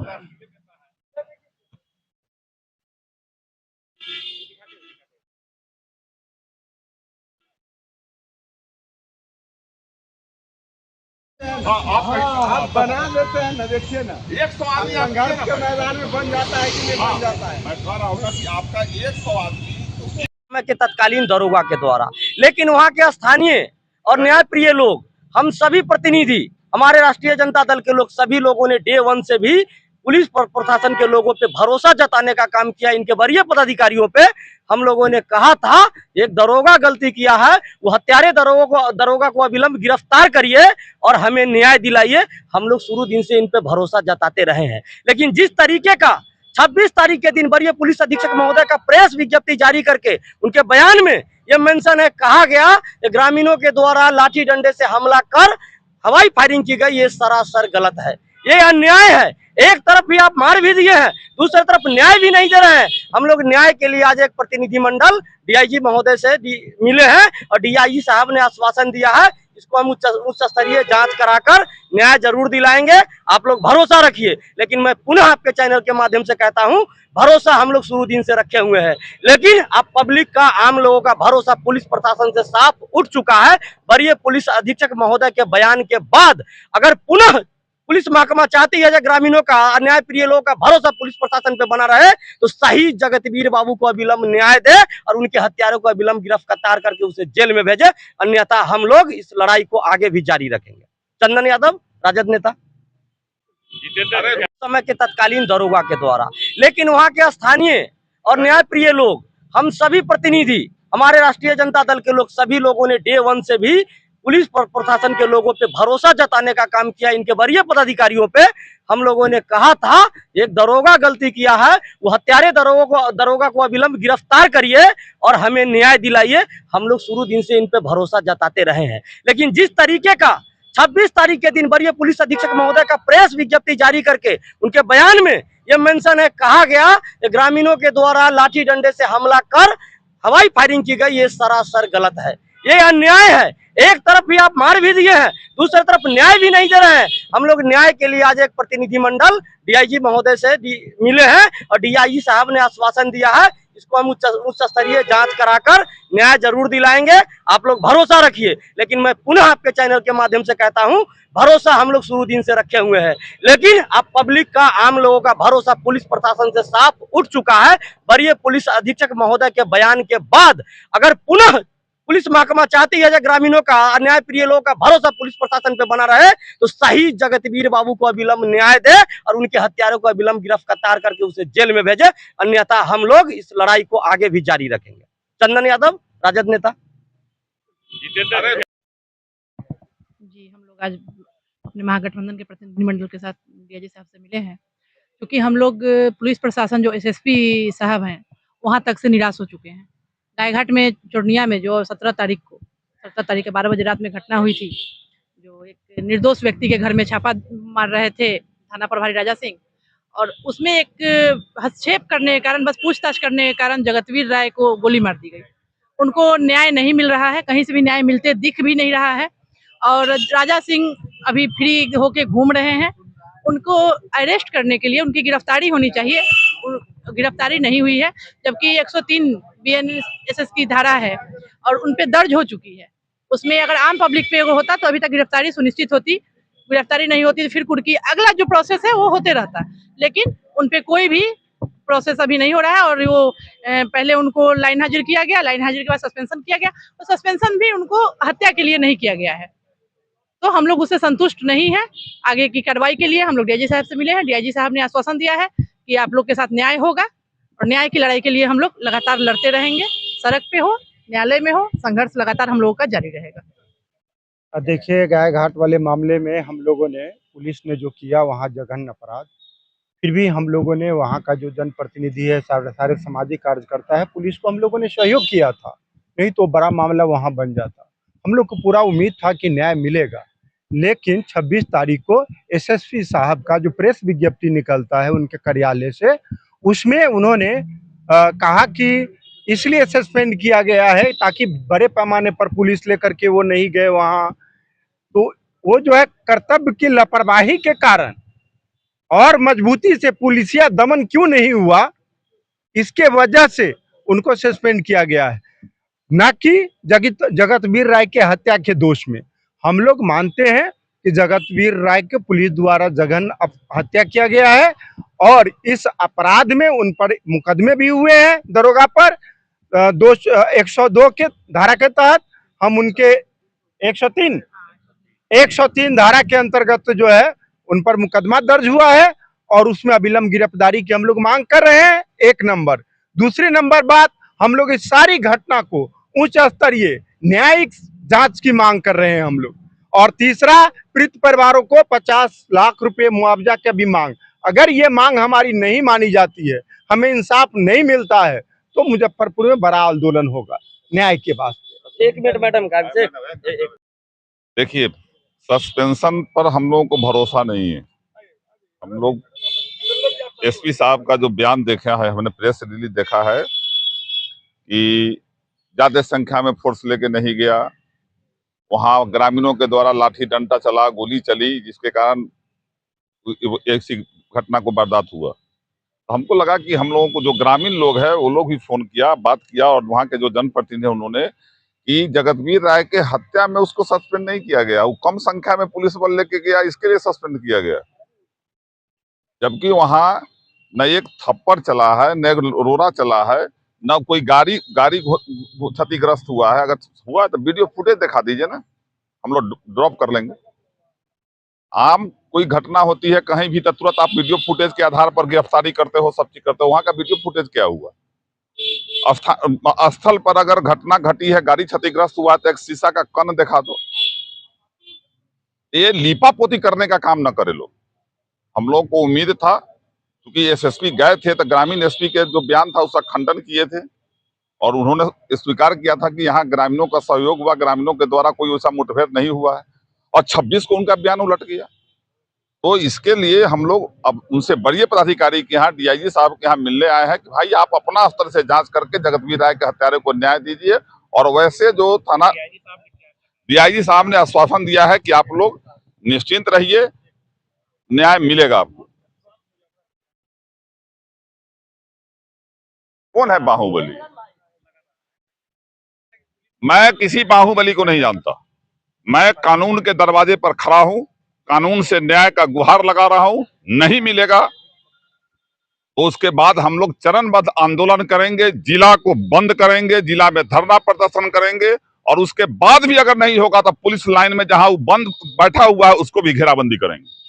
आप बना देते हैं ना, देखिए ना, 100 आदमी संघर्ष के मैदान में बन जाता है कि नहीं बन जाता है। मैं कह रहा हूँ ना कि आपका 100 आदमी के तत्कालीन दरोगा के द्वारा, लेकिन वहाँ के स्थानीय और न्यायप्रिय लोग, हम सभी प्रतिनिधि, हमारे राष्ट्रीय जनता दल के लोग, सभी लोगों ने डे 1 से भी पुलिस प्रशासन के लोगों पे भरोसा जताने का काम किया। इनके वरीय पदाधिकारियों पे हम लोगों ने कहा था, एक दरोगा गलती किया है, वो हत्यारे दरोगा को अविलंब गिरफ्तार करिए और हमें न्याय दिलाइए। हम लोग शुरू दिन से इन पे भरोसा जताते रहे हैं, लेकिन जिस तरीके का 26 तारीख के दिन वरीय पुलिस अधीक्षक महोदय का प्रेस विज्ञप्ति जारी करके उनके बयान में यह मेंशन है, कहा गया कि ग्रामीणों के द्वारा लाठी डंडे से हमला कर हवाई फायरिंग की गई, ये सरासर गलत है, ये अन्याय है। एक तरफ भी आप मार भी दिए हैं, दूसरी तरफ न्याय भी नहीं दे रहे हैं। हम लोग न्याय के लिए आज एक प्रतिनिधिमंडल डीआईजी महोदय से मिले हैं और डीआईजी साहब ने आश्वासन दिया है, इसको हम उच्च स्तरीय जांच कराकर न्याय जरूर दिलाएंगे, आप लोग भरोसा रखिए। लेकिन मैं पुनः आपके चैनल के माध्यम से कहता हूं, भरोसा हम लोग शुरू दिन से रखे हुए हैं, लेकिन अब पब्लिक का, आम लोगों का भरोसा पुलिस प्रशासन से साफ उठ चुका है। वरीय पुलिस अधीक्षक महोदय के बयान के बाद अगर पुनः पुलिस महकमा चाहती है ग्रामीणों का, न्याय प्रिय लोगों का भरोसा पुलिस प्रशासन पे बना रहे, तो सही जगतवीर बाबू को अविलंब न्याय दे और उनके हत्यारों को अविलंब गिरफ्तार करके उसे जेल में भेजे, अन्यथा हम लोग इस लड़ाई को आगे भी जारी रखेंगे। चंदन यादव, राजद नेता, समय के तत्कालीन दरोगा के द्वारा, लेकिन वहाँ के स्थानीय और न्याय प्रिय लोग, हम सभी प्रतिनिधि, हमारे राष्ट्रीय जनता दल के लोग, सभी लोगों ने डे 1 से भी पुलिस प्रशासन के लोगों पे भरोसा जताने का काम किया। इनके वरीय पदाधिकारियों पे हम लोगों ने कहा था, एक दरोगा गलती किया है, वो हत्यारे दरोगा को अविलंब गिरफ्तार करिए और हमें न्याय दिलाइए। हम लोग शुरू दिन से इन पे भरोसा जताते रहे हैं, लेकिन जिस तरीके का 26 तारीख के दिन वरीय पुलिस अधीक्षक महोदय का प्रेस विज्ञप्ति जारी करके उनके बयान में यह मेंशन है, कहा गया कि ग्रामीणों के द्वारा लाठी डंडे से हमला कर हवाई फायरिंग की गई, ये सरासर गलत है, ये अन्याय है। एक तरफ भी आप मार भी दिए हैं, दूसरी तरफ न्याय भी नहीं दे रहे हैं। हम लोग न्याय के लिए आज एक प्रतिनिधिमंडल डीआईजी महोदय से मिले हैं और डीआईजी साहब ने आश्वासन दिया है, इसको हम उच्च स्तरीय जांच कराकर न्याय जरूर दिलाएंगे, आप लोग भरोसा रखिए। लेकिन मैं पुनः आपके चैनल के माध्यम से कहता हूं, भरोसा हम लोग शुरू दिन से रखे हुए हैं, लेकिन अब पब्लिक का, आम लोगों का भरोसा पुलिस प्रशासन से साफ उठ चुका है। वरीय पुलिस अधीक्षक महोदय के बयान के बाद अगर पुनः पुलिस महकमा चाहती है ग्रामीणों का, न्याय प्रिय लोगों का भरोसा पुलिस प्रशासन पे बना रहे, तो सही जगतवीर बाबू को अविलंब न्याय दे और उनके हत्यारों को अविलंब गिरफ्तार करके उसे जेल में भेजे, अन्यथा हम लोग इस लड़ाई को आगे भी जारी रखेंगे। चंदन यादव, राजद नेता। जी, हम लोग आज अपने महागठबंधन के प्रतिनिधिमंडल के साथ डीआईजी साहब से मिले हैं, क्योंकि हम लोग पुलिस प्रशासन जो एसएसपी साहब हैं, वहाँ तक से निराश हो चुके हैं। गायघाट में, चोरनिया में जो 17 तारीख के 12 बजे रात में घटना हुई थी, जो एक निर्दोष व्यक्ति के घर में छापा मार रहे थे थाना प्रभारी राजा सिंह, और उसमें एक हस्तक्षेप करने के कारण, बस पूछताछ करने के कारण जगतवीर राय को गोली मार दी गई। उनको न्याय नहीं मिल रहा है, कहीं से भी न्याय मिलते दिख भी नहीं रहा है, और राजा सिंह अभी फ्री होके घूम रहे हैं। उनको अरेस्ट करने के लिए उनकी गिरफ्तारी होनी चाहिए, गिरफ्तारी नहीं हुई है, जबकि 103 बीएनएसएस की धारा है और उन पे दर्ज हो चुकी है। उसमें अगर आम पब्लिक पे होता तो अभी तक गिरफ्तारी सुनिश्चित होती, गिरफ्तारी नहीं होती तो फिर कुर्की अगला जो प्रोसेस है वो होते रहता, लेकिन उन पे कोई भी प्रोसेस अभी नहीं हो रहा है। और वो पहले उनको लाइन हाजिर किया गया, लाइन हाजिर के बाद सस्पेंशन किया गया, और सस्पेंशन भी उनको हत्या के लिए नहीं किया गया है, तो हम लोग उससे संतुष्ट नहीं है। आगे की कार्रवाई के लिए हम लोग डीआईजी साहब से मिले हैं, डीआईजी साहब ने आश्वासन दिया है कि आप लोग के साथ न्याय होगा, और न्याय की लड़ाई के लिए हम लोग लगातार लड़ते रहेंगे, सड़क पे हो, न्यायालय में हो, संघर्ष लगातार हम लोगों का जारी रहेगा। देखिए, गायघाट वाले मामले में हम लोगों ने, पुलिस ने जो किया वहाँ जघन्य अपराध, फिर भी हम लोगों ने वहाँ का जो जनप्रतिनिधि है, सारे सामाजिक कार्यकर्ता है, पुलिस को हम लोगों ने सहयोग किया था, नहीं तो बड़ा मामला वहाँ बन जाता। हम लोग को पूरा उम्मीद था कि न्याय मिलेगा, लेकिन 26 तारीख को एसएसपी साहब का जो प्रेस विज्ञप्ति निकलता है उनके कार्यालय से, उसमें उन्होंने कहा कि इसलिए सस्पेंड किया गया है ताकि बड़े पैमाने पर पुलिस लेकर के वो नहीं गए वहाँ, तो वो जो है कर्तव्य की लापरवाही के कारण और मजबूती से पुलिसिया दमन क्यों नहीं हुआ, इसके वजह से उनको सस्पेंड किया गया है, ना कि जगतवीर राय के हत्या के दोष में। हम लोग मानते हैं कि जगतवीर राय के पुलिस द्वारा जघन हत्या किया गया है और इस अपराध में उन पर मुकदमे भी हुए हैं दरोगा पर 102 के धारा के तहत। हम उनके 103 धारा के अंतर्गत जो है उन पर मुकदमा दर्ज हुआ है और उसमें अविलंब गिरफ्तारी की हम लोग मांग कर रहे हैं, एक नंबर। दूसरी नंबर बात, हम लोग इस सारी घटना को उच्च स्तरीय न्यायिक जांच की मांग कर रहे हैं हम लोग। और तीसरा, पीड़ित परिवारों को 50 लाख रुपए मुआवजा की भी मांग। अगर ये मांग हमारी नहीं मानी जाती है, हमें इंसाफ नहीं मिलता है, तो मुजफ्फरपुर में बड़ा आंदोलन होगा न्याय के वास्ते। 1 मिनट मैडम देखिए, सस्पेंशन पर हम लोगों को भरोसा नहीं है। हम लोग एसपी साहब का जो बयान देखा है, हमने प्रेस रिलीज देखा है कि ज्यादा संख्या में फोर्स लेके नहीं गया, वहां ग्रामीणों के द्वारा लाठी डंडा चला, गोली चली, जिसके कारण ऐसी घटना को बर्दाश्त हुआ। तो हमको लगा कि हम लोगों को जो ग्रामीण लोग हैं वो लोग भी फोन किया, बात किया, और वहां के जो जनप्रतिनिधि उन्होंने कि जगतवीर राय के हत्या में उसको सस्पेंड नहीं किया गया, वो कम संख्या में पुलिस बल लेके गया, इसके लिए सस्पेंड किया गया। जबकि वहां न एक थप्पड़ चला है, न एक रोड़ा चला है, न कोई गाड़ी क्षतिग्रस्त हुआ है। अगर हुआ है तो वीडियो फुटेज दिखा दीजिए ना, हम लोग ड्रॉप कर लेंगे। आम कोई घटना होती है कहीं भी तो तुरंत आप वीडियो फुटेज के आधार पर गिरफ्तारी करते हो, सब चीज करते हो। वहां का वीडियो फुटेज क्या हुआ? स्थल पर अगर घटना घटी है, गाड़ी क्षतिग्रस्त हुआ, तो एक शीशा का कण दिखा दो। ये लीपापोती करने का काम न करे लोग। हम लोग को उम्मीद था, क्योंकि एसएसपी गए थे तो ग्रामीण एसपी के जो बयान था उसका खंडन किए थे और उन्होंने स्वीकार किया था कि यहाँ ग्रामीणों का सहयोग हुआ, ग्रामीणों के द्वारा कोई वैसा मुठभेड़ नहीं हुआ है, और 26 को उनका बयान उलट गया। तो इसके लिए हम लोग अब उनसे बड़े पदाधिकारी के यहाँ, डीआईजी साहब के यहाँ मिलने आए हैं कि भाई आप अपना स्तर से जांच करके जगतवीर राय के हत्यारे को न्याय दीजिए। और वैसे जो थाना डीआईजी साहब ने आश्वासन दिया है कि आप लोग निश्चिंत रहिए, न्याय मिलेगा आपको। कौन है बाहुबली? मैं किसी बाहुबली को नहीं जानता। मैं कानून के दरवाजे पर खड़ा हूं, कानून से न्याय का गुहार लगा रहा हूं। नहीं मिलेगा तो उसके बाद हम लोग चरणबद्ध आंदोलन करेंगे, जिला को बंद करेंगे, जिला में धरना प्रदर्शन करेंगे, और उसके बाद भी अगर नहीं होगा तो पुलिस लाइन में जहां वो बंद बैठा हुआ है उसको भी घेराबंदी करेंगे।